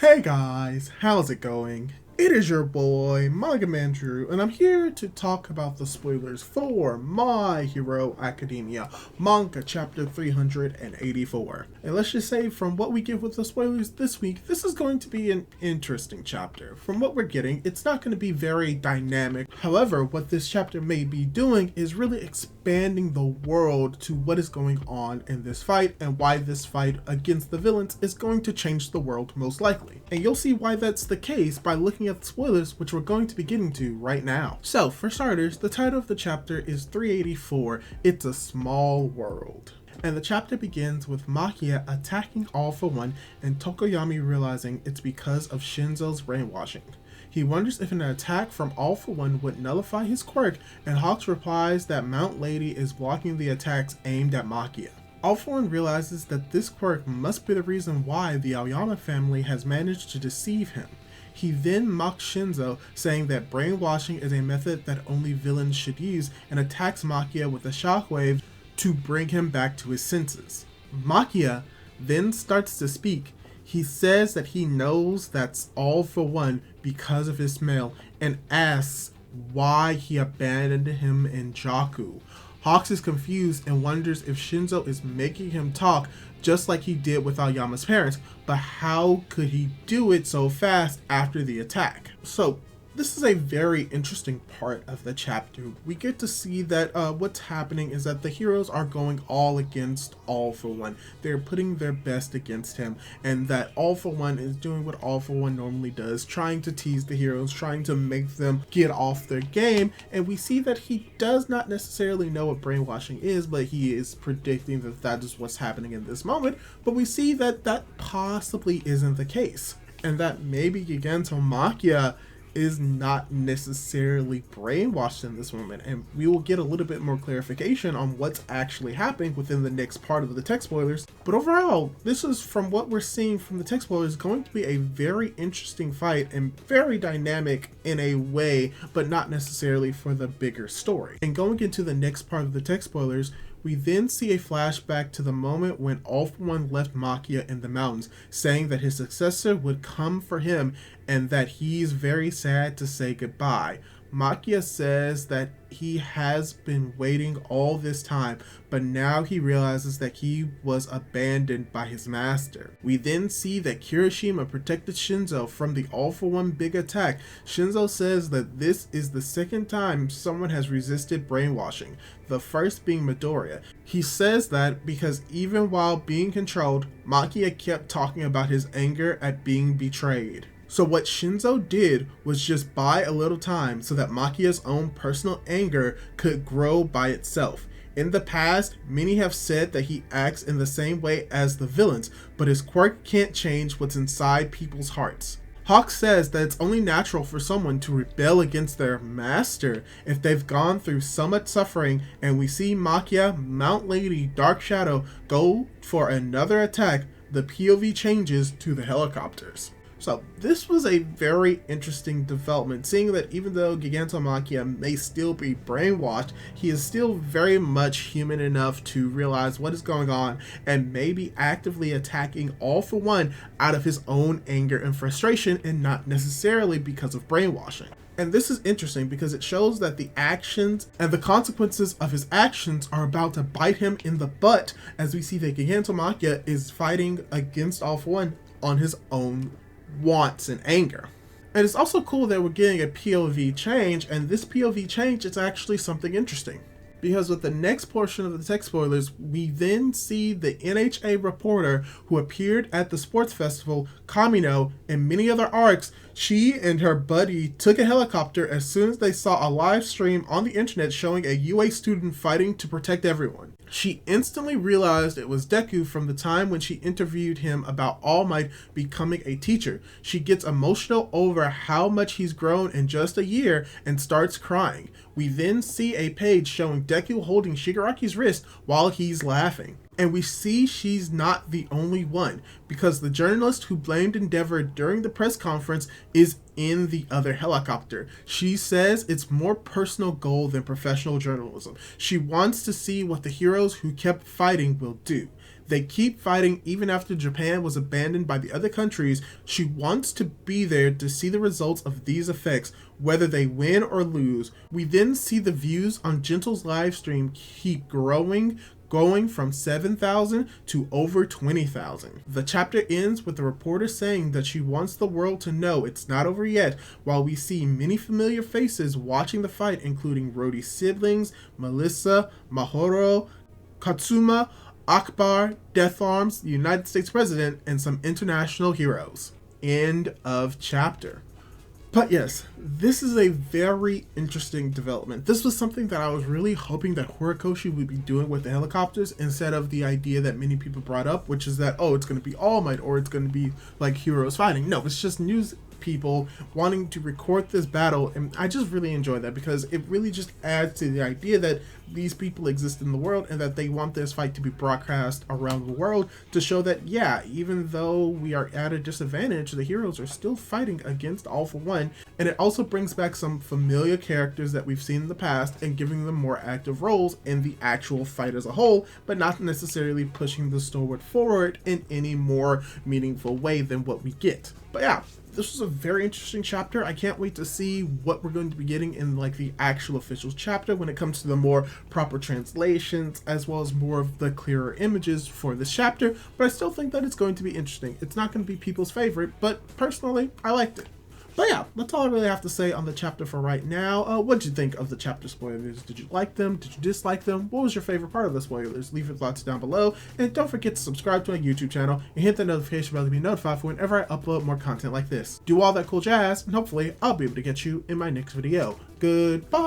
Hey guys, how's it going? It is your boy, Manga Drew, and I'm here to talk about the spoilers for My Hero Academia, Manga Chapter 384. And let's just say, from what we get with the spoilers this week, this is going to be an interesting chapter. From what we're getting, it's not going to be very dynamic. However, what this chapter may be doing is really expanding the world to what is going on in this fight, and why this fight against the villains is going to change the world most likely. And you'll see why that's the case by looking at the spoilers, which we're going to be getting to right now. So, for starters, the title of the chapter is 384, It's a Small World. And the chapter begins with Makia attacking All For One and Tokoyami realizing it's because of Shinzo's brainwashing. He wonders if an attack from All For One would nullify his quirk, and Hawks replies that Mount Lady is blocking the attacks aimed at Makia. All For One realizes that this quirk must be the reason why the Aoyama family has managed to deceive him. He then mocks Shinzo, saying that brainwashing is a method that only villains should use, and attacks Makia with a shockwave to bring him back to his senses. Makia then starts to speak. He says that he knows that's All For One because of his smell, and asks why he abandoned him in Jaku. Hawks is confused and wonders if Shinzo is making him talk just like he did with Aoyama's parents, but how could he do it so fast after the attack? So this is a very interesting part of the chapter. We get to see that what's happening is that the heroes are going all against All For One. They're putting their best against him, and that All For One is doing what All For One normally does, trying to tease the heroes, trying to make them get off their game. And we see that he does not necessarily know what brainwashing is, but he is predicting that that is what's happening in this moment. But we see that that possibly isn't the case, and that maybe Gigantomachia is not necessarily brainwashed in this moment, and we will get a little bit more clarification on what's actually happening within the next part of the text spoilers. But overall, this is, from what we're seeing from the text spoilers, going to be a very interesting fight and very dynamic in a way, but not necessarily for the bigger story. And going into the next part of the text spoilers, we then see a flashback to the moment when All For One left Makia in the mountains, saying that his successor would come for him and that he's very sad to say goodbye. Makia says that he has been waiting all this time, but now he realizes that he was abandoned by his master. We then see that Kirishima protected Shinzo from the All For One big attack. Shinzo says that this is the second time someone has resisted brainwashing, the first being Midoriya. He says that because even while being controlled, Makia kept talking about his anger at being betrayed. So what Shinzo did was just buy a little time so that Makia's own personal anger could grow by itself. In the past, many have said that he acts in the same way as the villains, but his quirk can't change what's inside people's hearts. Hawk says that it's only natural for someone to rebel against their master if they've gone through so much suffering, and we see Makia, Mount Lady, Dark Shadow go for another attack. The POV changes to the helicopters. So this was a very interesting development, seeing that even though Gigantomachia may still be brainwashed, he is still very much human enough to realize what is going on and maybe actively attacking All For One out of his own anger and frustration, and not necessarily because of brainwashing. And this is interesting because it shows that the actions and the consequences of his actions are about to bite him in the butt, as we see that Gigantomachia is fighting against All For One on his own wants and anger. And it's also cool that we're getting a POV change, and this POV change is actually something interesting, because with the next portion of the text spoilers, we then see the NHA reporter who appeared at the sports festival, Kamino, and many other arcs. She and her buddy took a helicopter as soon as they saw a live stream on the internet showing a UA student fighting to protect everyone. She instantly realized it was Deku from the time when she interviewed him about All Might becoming a teacher. She gets emotional over how much he's grown in just a year and starts crying. We then see a page showing Deku holding Shigaraki's wrist while he's laughing. And we see she's not the only one, because the journalist who blamed Endeavor during the press conference is in the other helicopter. She says it's more personal goal than professional journalism. She wants to see what the heroes who kept fighting will do. They keep fighting even after Japan was abandoned by the other countries. She wants to be there to see the results of these effects, whether they win or lose. We then see the views on Gentle's live stream keep growing, going from 7,000 to over 20,000. The chapter ends with the reporter saying that she wants the world to know it's not over yet, while we see many familiar faces watching the fight, including Rhodey's siblings, Melissa, Mahoro, Katsuma, Akbar, Death Arms, the United States President, and some international heroes. End of chapter. But yes, this is a very interesting development. This was something that I was really hoping that Horikoshi would be doing with the helicopters, instead of the idea that many people brought up, which is that, oh, it's going to be All Might, or it's going to be like heroes fighting. No, it's just news people wanting to record this battle, and I just really enjoy that, because it really just adds to the idea that these people exist in the world and that they want this fight to be broadcast around the world to show that, yeah, even though we are at a disadvantage, the heroes are still fighting against All for One. And it also brings back some familiar characters that we've seen in the past and giving them more active roles in the actual fight as a whole, but not necessarily pushing the story forward in any more meaningful way than what we get. But yeah, this was a very interesting chapter. I can't wait to see what we're going to be getting in like the actual official chapter when it comes to the more proper translations, as well as more of the clearer images for this chapter. But I still think that it's going to be interesting. It's not going to be people's favorite, but personally, I liked it. But yeah, that's all I really have to say on the chapter for right now. What did you think of the chapter spoilers? Did you like them? Did you dislike them? What was your favorite part of the spoilers? Leave your thoughts down below. And don't forget to subscribe to my YouTube channel and hit the notification bell to be notified for whenever I upload more content like this. Do all that cool jazz, and hopefully I'll be able to get you in my next video. Goodbye!